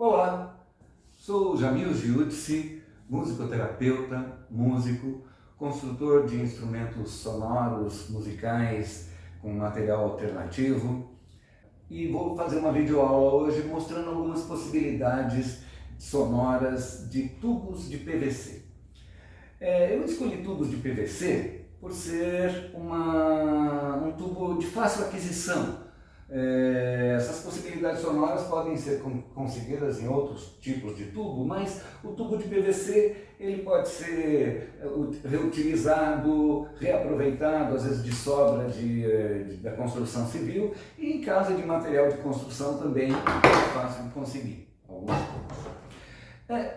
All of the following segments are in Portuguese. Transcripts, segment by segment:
Olá, sou Jamil Giudice, musicoterapeuta, músico, construtor de instrumentos sonoros, musicais com material alternativo e vou fazer uma videoaula hoje mostrando algumas possibilidades sonoras de tubos de PVC. Eu escolhi tubos de PVC por ser um tubo de fácil aquisição. Essas possibilidades sonoras podem ser conseguidas em outros tipos de tubo, mas o tubo de PVC ele pode ser reutilizado, reaproveitado, às vezes de sobra da construção civil, e em casa de material de construção também é fácil de conseguir alguns tubos.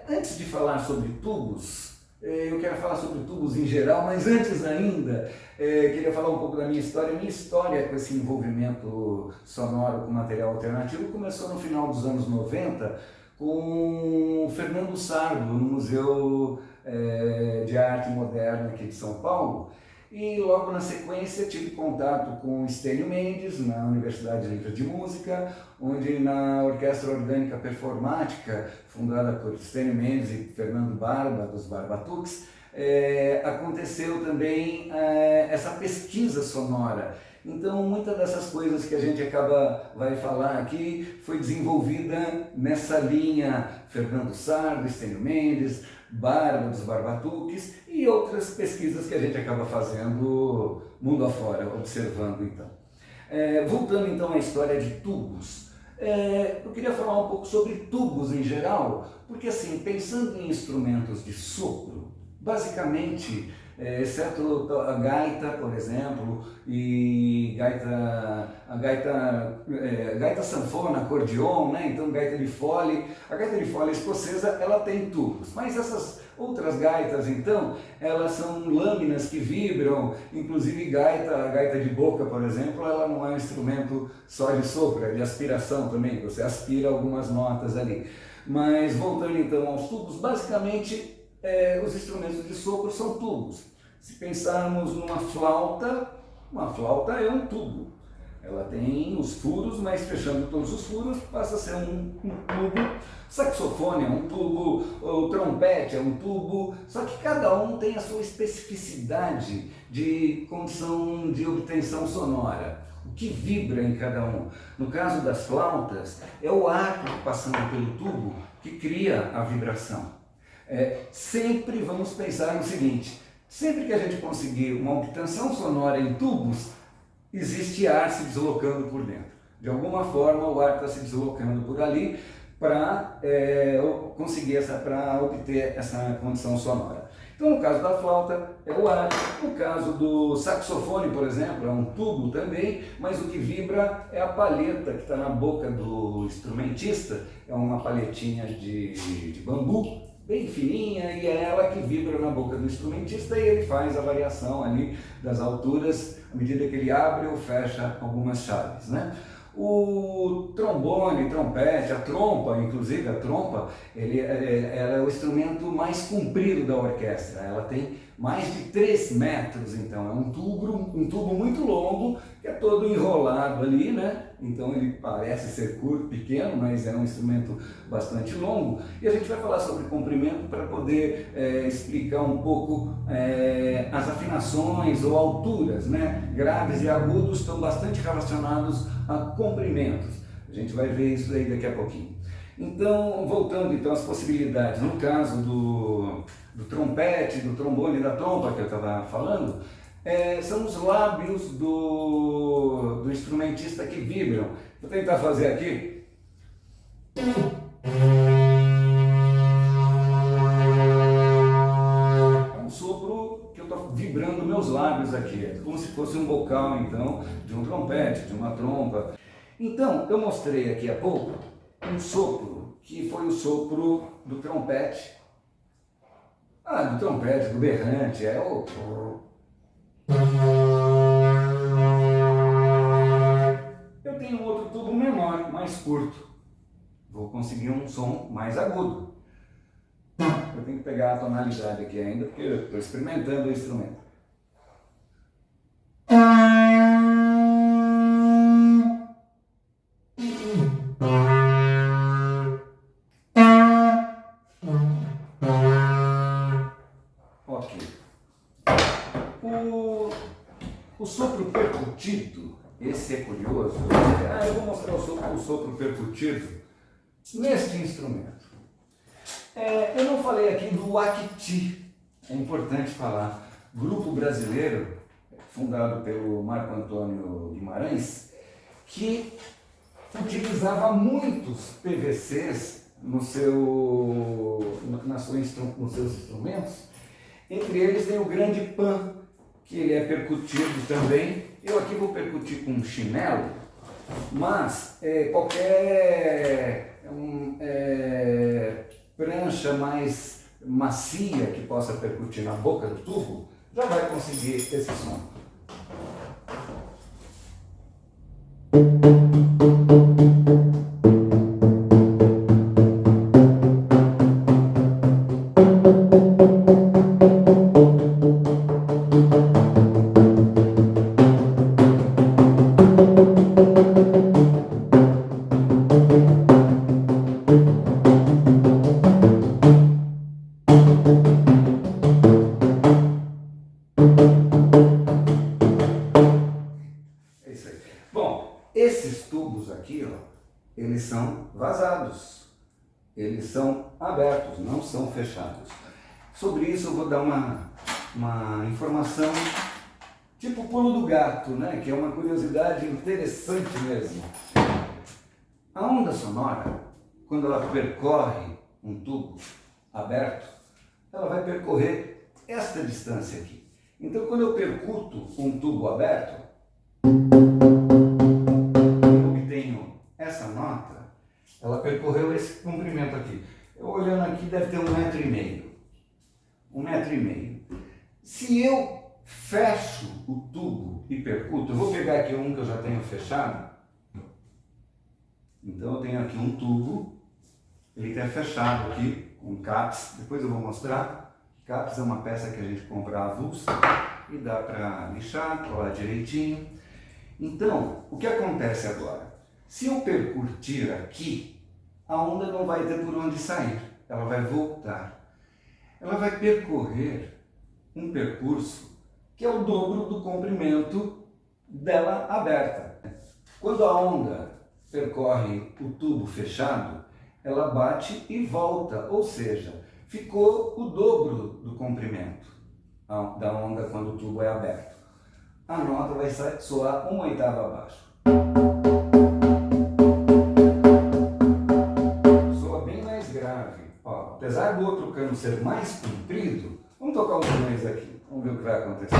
Antes de falar sobre tubos, eu quero falar sobre tubos em geral, mas antes ainda, queria falar um pouco da minha história. Minha história com esse envolvimento sonoro com material alternativo começou no final dos anos 90 com o Fernando Sardo, no Museu de Arte Moderna aqui de São Paulo. E logo na sequência tive contato com Stênio Mendes, na Universidade Livre de Música, onde na Orquestra Orgânica Performática, fundada por Stênio Mendes e Fernando Barba, dos Barbatuques, aconteceu também essa pesquisa sonora. Então, muitas dessas coisas que a gente vai falar aqui foi desenvolvida nessa linha Fernando Sardo, Stênio Mendes, Barba, dos Barbatuques e outras pesquisas que a gente acaba fazendo mundo afora, observando então. Voltando então à história de tubos, eu queria falar um pouco sobre tubos em geral, porque assim, pensando em instrumentos de sopro, basicamente, exceto a gaita, por exemplo, e a gaita sanfona, acordeon, né? Então gaita de fole. A gaita de fole escocesa, ela tem tubos, mas essas outras gaitas, então, elas são lâminas que vibram, inclusive a gaita de boca, por exemplo, ela não é um instrumento só de sopro, é de aspiração também, você aspira algumas notas ali. Mas voltando então aos tubos, basicamente os instrumentos de sopro são tubos. Se pensarmos numa flauta, uma flauta é um tubo. Ela tem os furos, mas fechando todos os furos passa a ser um tubo. Saxofone é um tubo, o trompete é um tubo, só que cada um tem a sua especificidade de condição de obtenção sonora. O que vibra em cada um. No caso das flautas, é o ar passando pelo tubo que cria a vibração. Sempre vamos pensar no seguinte: sempre que a gente conseguir uma obtenção sonora em tubos, existe ar se deslocando por dentro. De alguma forma o ar está se deslocando por ali para obter essa condição sonora. Então no caso da flauta é o ar, no caso do saxofone, por exemplo, é um tubo também, mas o que vibra é a palheta que está na boca do instrumentista, é uma palhetinha de bambu, bem fininha, e é ela que vibra na boca do instrumentista e ele faz a variação ali das alturas à medida que ele abre ou fecha algumas chaves, né? O trombone, trompete, a trompa, inclusive a trompa, ela é o instrumento mais comprido da orquestra, ela tem mais de 3 metros, então é um tubo muito longo, que é todo enrolado ali, né? Então ele parece ser curto, pequeno, mas é um instrumento bastante longo. E a gente vai falar sobre comprimento para poder explicar um pouco as afinações ou alturas, né? Graves e agudos estão bastante relacionados a comprimentos. A gente vai ver isso aí daqui a pouquinho. Então, voltando então às possibilidades, no caso do trompete, do trombone e da trompa que eu estava falando, são os lábios do instrumentista que vibram. Vou tentar fazer aqui. É um sopro que eu estou vibrando meus lábios aqui, é como se fosse um vocal então de um trompete, de uma trompa. Então, eu mostrei aqui há pouco um sopro que foi o sopro do trompete. Do trompete, do berrante, Eu tenho um outro tubo menor, mais curto. Vou conseguir um som mais agudo. Eu tenho que pegar a tonalidade aqui ainda, porque eu estou experimentando o instrumento. Ok. O sopro percutido, esse é curioso. Eu vou mostrar o sopro percutido neste instrumento. Eu não falei aqui do Acti, é importante falar. Grupo brasileiro, fundado pelo Marco Antônio Guimarães, que utilizava muitos PVCs nos seus instrumentos. Entre eles tem o grande Pan, que ele é percutido também. Eu aqui vou percutir com um chinelo, mas qualquer prancha mais macia que possa percutir na boca do tubo já vai conseguir esse som. Esses tubos aqui, ó, eles são vazados, eles são abertos, não são fechados. Sobre isso eu vou dar uma informação tipo pulo do gato, né? Que é uma curiosidade interessante mesmo. A onda sonora, quando ela percorre um tubo aberto, ela vai percorrer esta distância aqui. Então, quando eu percuto um tubo aberto, essa nota, ela percorreu esse comprimento aqui. Eu olhando aqui, deve ter 1,5 metro. 1,5 metro. Se eu fecho o tubo e percuto, eu vou pegar aqui um que eu já tenho fechado. Então eu tenho aqui um tubo, ele está fechado aqui, com caps, depois eu vou mostrar. Caps é uma peça que a gente compra avulsa e dá para lixar, colar direitinho. Então, o que acontece agora? Se eu percutir aqui, a onda não vai ter por onde sair, ela vai voltar. Ela vai percorrer um percurso que é o dobro do comprimento dela aberta. Quando a onda percorre o tubo fechado, ela bate e volta, ou seja, ficou o dobro do comprimento da onda quando o tubo é aberto. A nota vai soar 1/8 abaixo. Ó, apesar do outro cano ser mais comprido, vamos tocar os dois aqui. Vamos ver o que vai acontecer.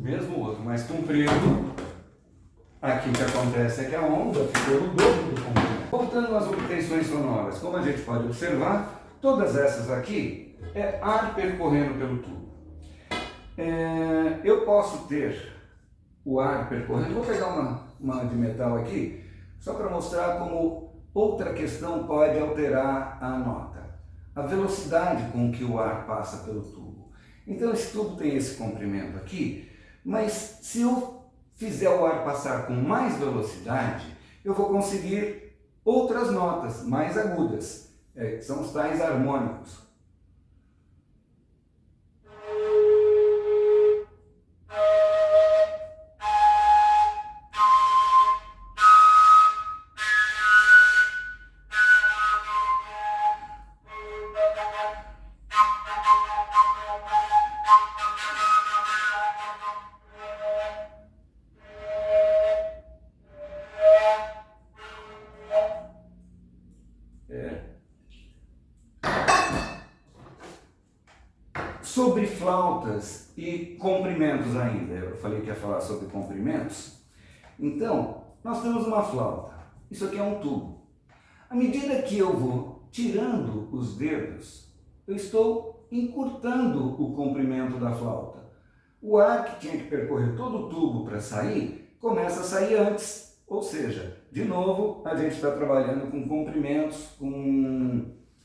Mesmo o outro mais comprido, aqui o que acontece é que a onda ficou no dobro do comprimento. Voltando às obtenções sonoras, como a gente pode observar, todas essas aqui é ar percorrendo pelo tubo. Eu posso ter o ar percorrendo, vou pegar uma de metal aqui, só para mostrar como outra questão pode alterar a nota. A velocidade com que o ar passa pelo tubo. Então esse tubo tem esse comprimento aqui, mas se eu fizer o ar passar com mais velocidade, eu vou conseguir outras notas mais agudas. São os tais harmônicos. Sobre flautas e comprimentos ainda, eu falei que ia falar sobre comprimentos. Então, nós temos uma flauta, isso aqui é um tubo. À medida que eu vou tirando os dedos, eu estou encurtando o comprimento da flauta. O ar que tinha que percorrer todo o tubo para sair, começa a sair antes. Ou seja, de novo, a gente está trabalhando com comprimentos,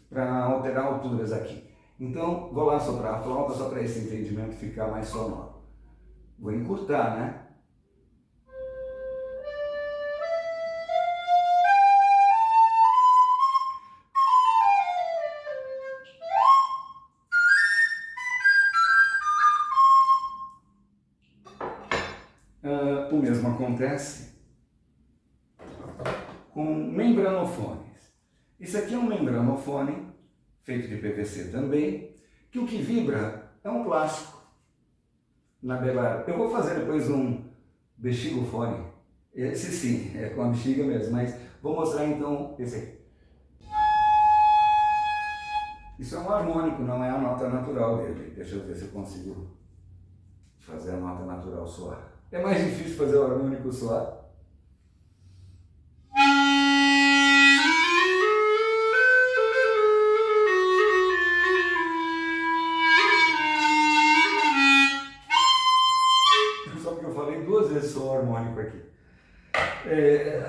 para alterar alturas aqui. Então, vou lá soprar a flauta só para esse entendimento ficar mais sonoro. Vou encurtar, né? O mesmo acontece com membranofones. Esse aqui é um membranofone, feito de PVC também, que o que vibra é um plástico na beirada. Eu vou fazer depois um bexigofone. Esse sim, é com a bexiga mesmo, mas vou mostrar então esse aqui. Isso é um harmônico, não é a nota natural dele. Deixa eu ver se eu consigo fazer a nota natural soar. É mais difícil fazer o harmônico soar. Só porque eu falei duas vezes só o harmônico aqui.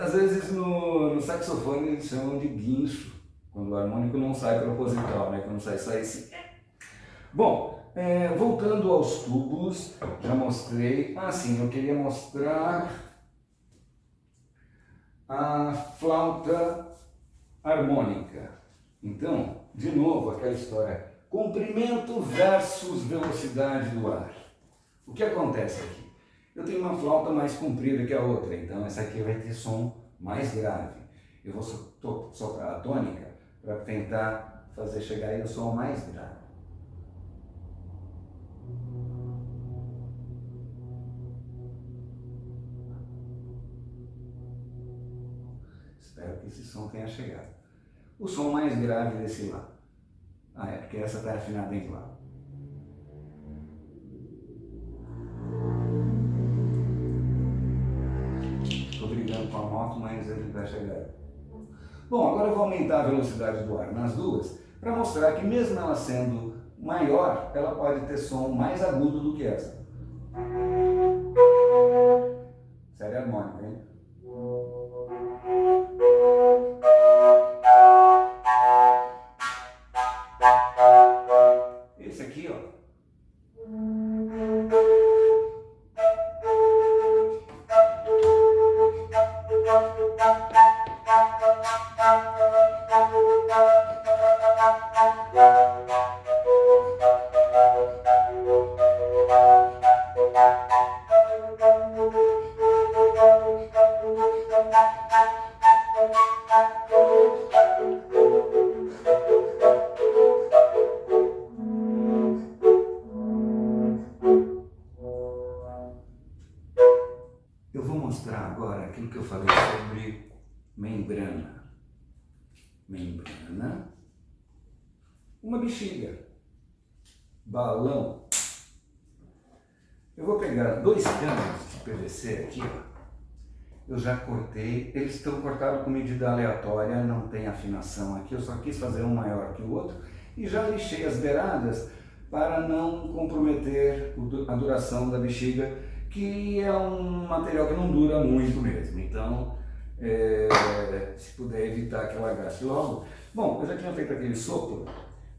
Às vezes no saxofone eles chamam de guincho, quando o harmônico não sai proposital, né? Quando sai só esse. Bom, voltando aos tubos, já mostrei. Sim, eu queria mostrar a flauta harmônica. Então, de novo, aquela história: comprimento versus velocidade do ar. O que acontece aqui? Eu tenho uma flauta mais comprida que a outra, então essa aqui vai ter som mais grave. Eu vou soprar a tônica para tentar fazer chegar aí o som mais grave. Espero que esse som tenha chegado. O som mais grave desse lá. Porque essa está afinada em Lá. Estou brigando com a moto, mas ele vai chegar. Bom, agora eu vou aumentar a velocidade do ar nas duas, para mostrar que mesmo ela sendo maior, ela pode ter som mais agudo do que essa. Série harmônica, hein? Esse aqui, ó. Eu vou mostrar agora aquilo que eu falei sobre membrana. Membrana, uma bexiga, balão. Eu vou pegar 2 canos de PVC aqui, ó. Eu já cortei, eles estão cortados com medida aleatória, não tem afinação aqui, eu só quis fazer um maior que o outro e já lixei as beiradas para não comprometer a duração da bexiga, que é um material que não dura muito mesmo, então se puder evitar que ela gaste logo. Bom, eu já tinha feito aquele sopro,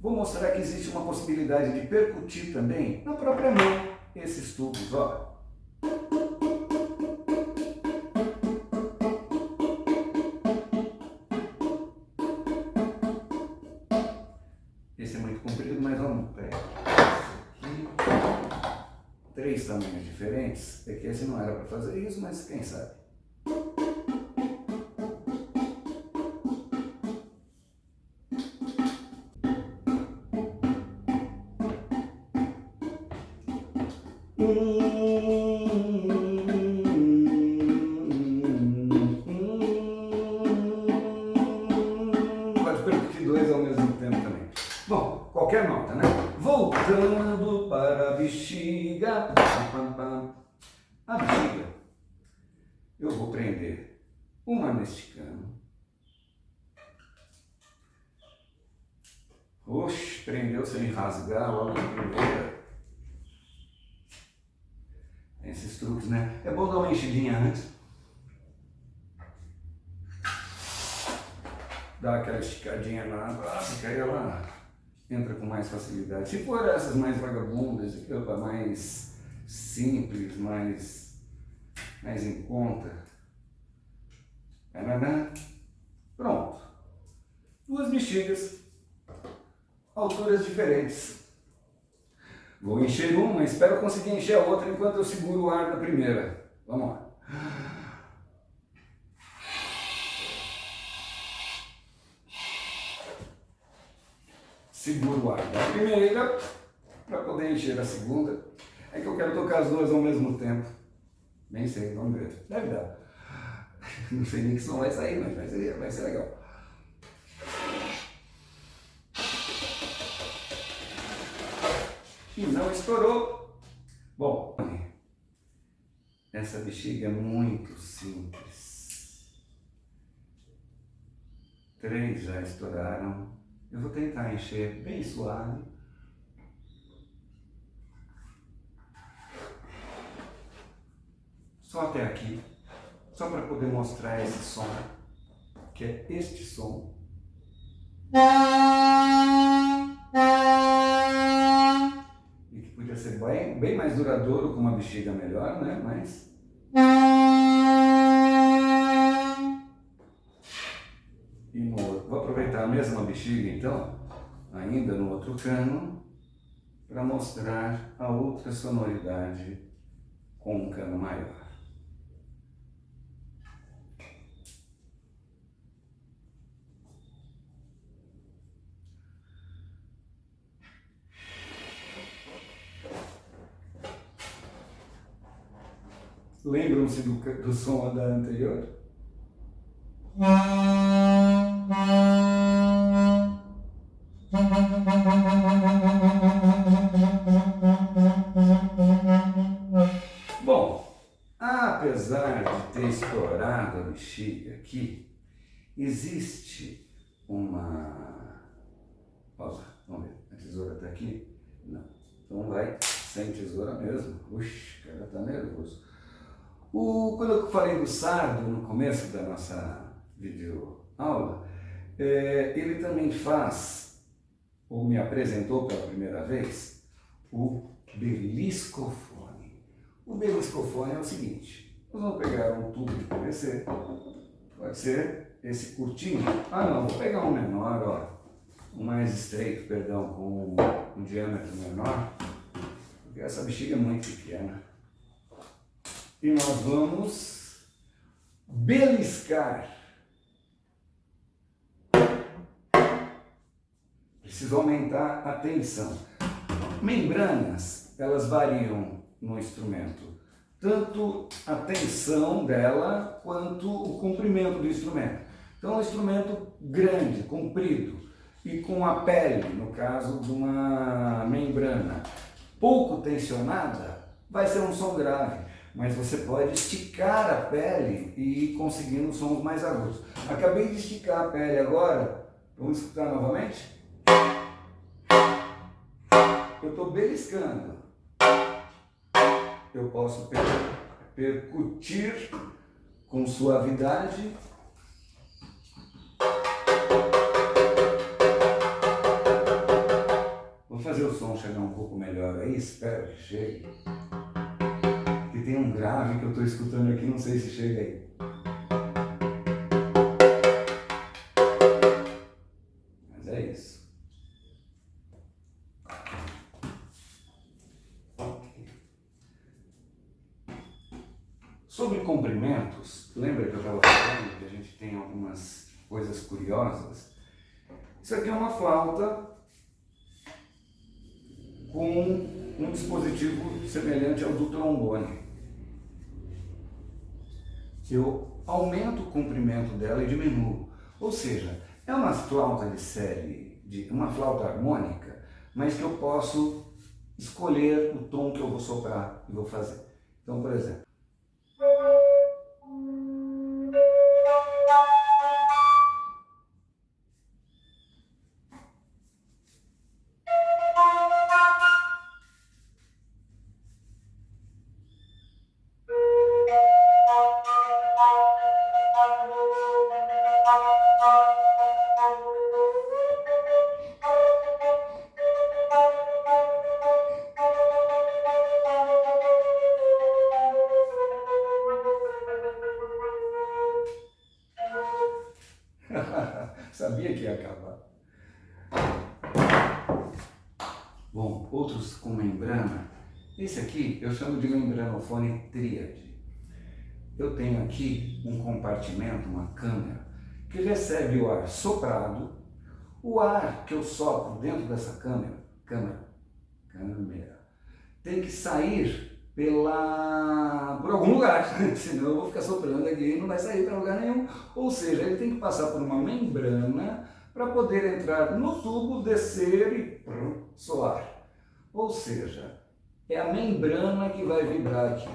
vou mostrar que existe uma possibilidade de percutir também na própria mão esses tubos, ó. Esse é muito comprido, mas vamos pegar aqui. 3 tamanhos diferentes. É que esse não era para fazer isso, mas quem sabe. Pode percutir 2 ao mesmo tempo também. Bom, qualquer nota, né? Voltando para a bexiga. A bexiga, eu vou prender uma neste cano. Oxe, prendeu sem rasgar logo na primeira. Esses truques, né? É bom dar uma enchidinha antes. Dar aquela esticadinha na água, porque aí ela entra com mais facilidade. Se for essas mais vagabundas, mais simples, mais em conta, pronto. 2 bexigas, alturas diferentes. Vou encher uma, espero conseguir encher a outra enquanto eu seguro o ar da primeira. Vamos lá. Seguro o ar da primeira para poder encher a segunda. É que eu quero tocar as duas ao mesmo tempo. Nem sei, vamos ver. Deve dar. Não sei nem que som vai sair, mas vai ser legal. E não estourou. Bom, essa bexiga é muito simples. 3 já estouraram. Eu vou tentar encher bem suave. Só até aqui. Só para poder mostrar esse som, que é este som. E que podia ser bem mais duradouro com uma bexiga melhor, né? Mas... E no outro. Vou aproveitar a mesma bexiga, então, ainda no outro cano, para mostrar a outra sonoridade com um cano maior. Lembram-se do som da anterior? Bom, apesar de ter estourado a bexiga aqui, existe uma... Pausa, vamos ver, a tesoura está aqui? Não, então vai sem tesoura mesmo. Uxi, o cara tá nervoso. Quando eu falei do sardo no começo da nossa videoaula, ele também faz, ou me apresentou pela primeira vez, o beliscofone. O beliscofone é o seguinte: nós vamos pegar um tubo de PVC, pode ser esse curtinho. Não, vou pegar um menor, ó, um mais estreito, perdão, com um diâmetro menor, porque essa bexiga é muito pequena. E nós vamos beliscar. Preciso aumentar a tensão. Membranas, elas variam no instrumento, tanto a tensão dela quanto o comprimento do instrumento. Então, um instrumento grande, comprido e com a pele, no caso de uma membrana, pouco tensionada, vai ser um som grave. Mas você pode esticar a pele e ir conseguindo sons mais agudos. Acabei de esticar a pele agora, vamos escutar novamente? Eu estou beliscando. Eu posso percutir com suavidade. Vou fazer o som chegar um pouco melhor aí, espero que chegue. E tem um grave que eu estou escutando aqui, não sei se chega aí. Mas é isso. Sobre comprimentos, lembra que eu estava falando que a gente tem algumas coisas curiosas? Isso aqui é uma flauta com um dispositivo semelhante ao do trombone. Eu aumento o comprimento dela e diminuo. Ou seja, é uma flauta de série, uma flauta harmônica, mas que eu posso escolher o tom que eu vou soprar e vou fazer. Então, por exemplo, sabia que ia acabar. Bom, outros com membrana. Esse aqui eu chamo de membranofone tríade. Eu tenho aqui um compartimento, uma câmara, que recebe o ar soprado. O ar que eu sopro dentro dessa câmara, tem que sair por algum lugar, senão eu vou ficar soprando aqui e não vai sair para lugar nenhum. Ou seja, ele tem que passar por uma membrana para poder entrar no tubo, descer e soar. Ou seja, é a membrana que vai vibrar aqui.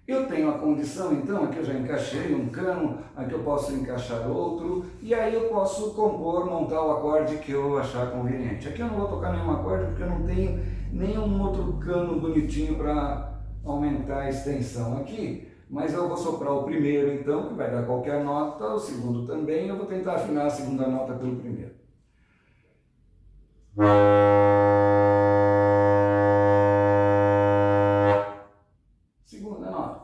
Eu tenho a condição, então, aqui eu já encaixei um cano, aqui eu posso encaixar outro, e aí eu posso compor, montar o acorde que eu achar conveniente. Aqui eu não vou tocar nenhum acorde porque eu não tenho nenhum outro cano bonitinho para aumentar a extensão aqui, mas eu vou soprar o primeiro então, que vai dar qualquer nota, o segundo também, eu vou tentar afinar a segunda nota pelo primeiro. Segunda nota.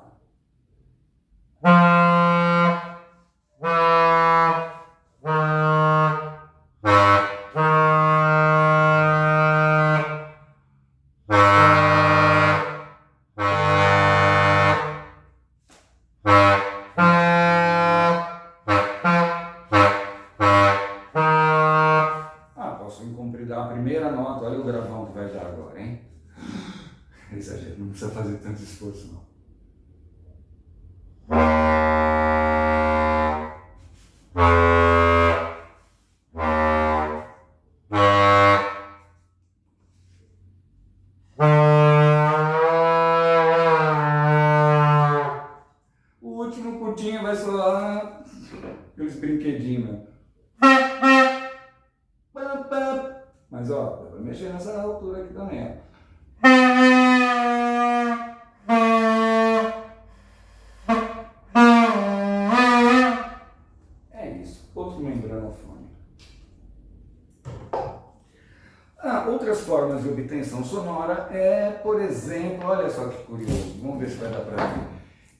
Posso incompridar a primeira nota, olha o gravão que vai dar agora, hein? Exagero, não precisa fazer tanto esforço não. O último curtinho vai soar aqueles brinquedinhos, né? Mas ó, dá pra mexer nessa altura aqui também, ó. É isso, outro membranofone. Outras formas de obtenção sonora é, por exemplo, olha só que curioso, vamos ver se vai dar para ver.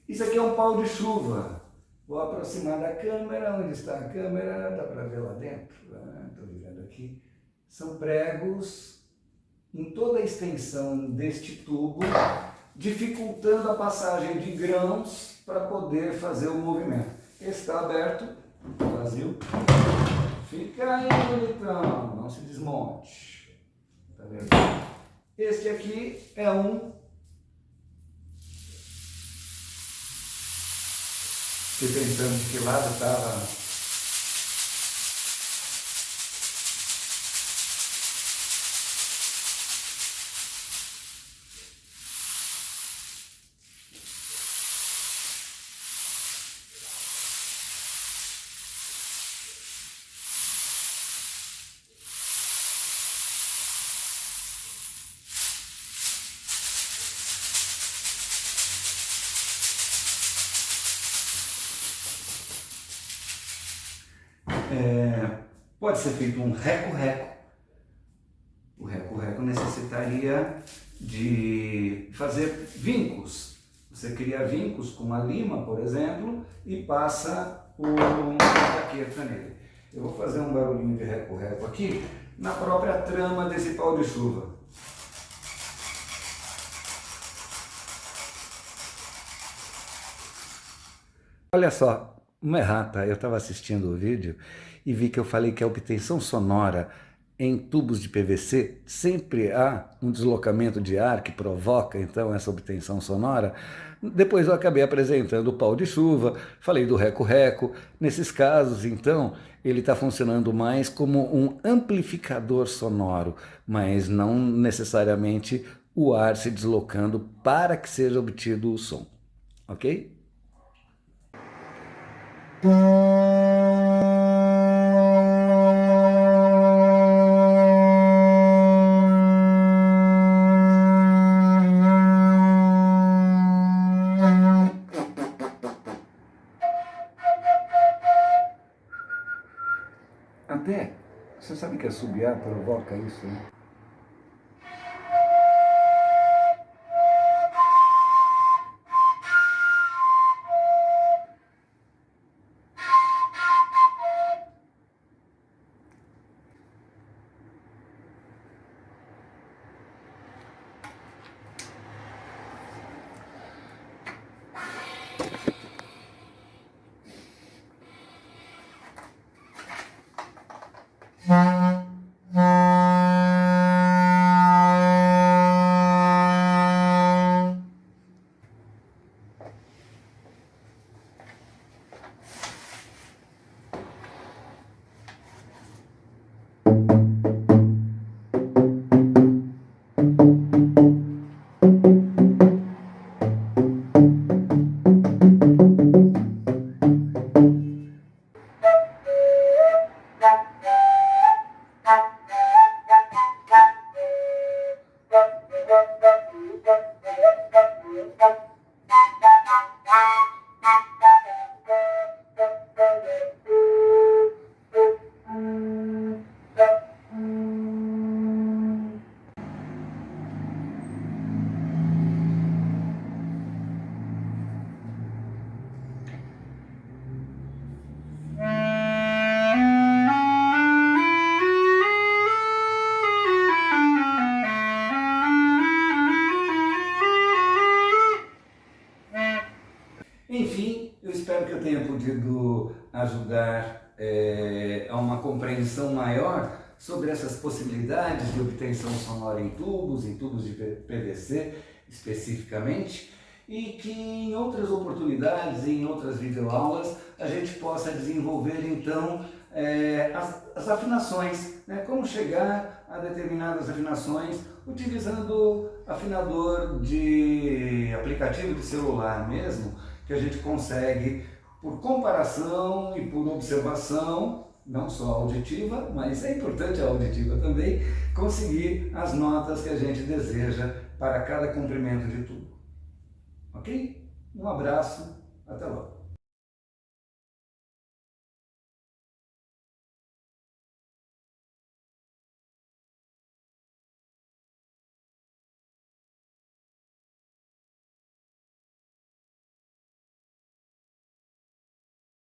Isso aqui é um pau de chuva. Vou aproximar da câmera, onde está a câmera, dá para ver lá dentro, estou virando aqui. São pregos em toda a extensão deste tubo, dificultando a passagem de grãos para poder fazer o movimento. Esse está aberto, vazio. Fica aí, bonitão, não se desmonte. Tá vendo? Este aqui é um... Fiquei pensando de que lado estava... Pode ser feito um reco-reco. O reco-reco necessitaria de fazer vincos. Você cria vincos com uma lima, por exemplo, e passa uma jaqueta nele. Eu vou fazer um barulhinho de reco-reco aqui na própria trama desse pau de chuva. Olha só, uma errata, eu estava assistindo o vídeo e vi que eu falei que a obtenção sonora em tubos de PVC sempre há um deslocamento de ar que provoca então essa obtenção sonora. Depois eu acabei apresentando o pau de chuva, falei do reco-reco. Nesses casos, então, ele está funcionando mais como um amplificador sonoro, mas não necessariamente o ar se deslocando para que seja obtido o som, ok? Até, você sabe que assobiar provoca isso, né? Enfim, eu espero que eu tenha podido ajudar a uma compreensão maior sobre essas possibilidades de obtenção sonora em tubos de PVC especificamente, e que em outras oportunidades, em outras videoaulas, a gente possa desenvolver então as afinações, né? Como chegar a determinadas afinações utilizando afinador de aplicativo de celular mesmo, que a gente consegue, por comparação e por observação, não só auditiva, mas é importante a auditiva também, conseguir as notas que a gente deseja para cada comprimento de tubo. Ok? Um abraço, até logo.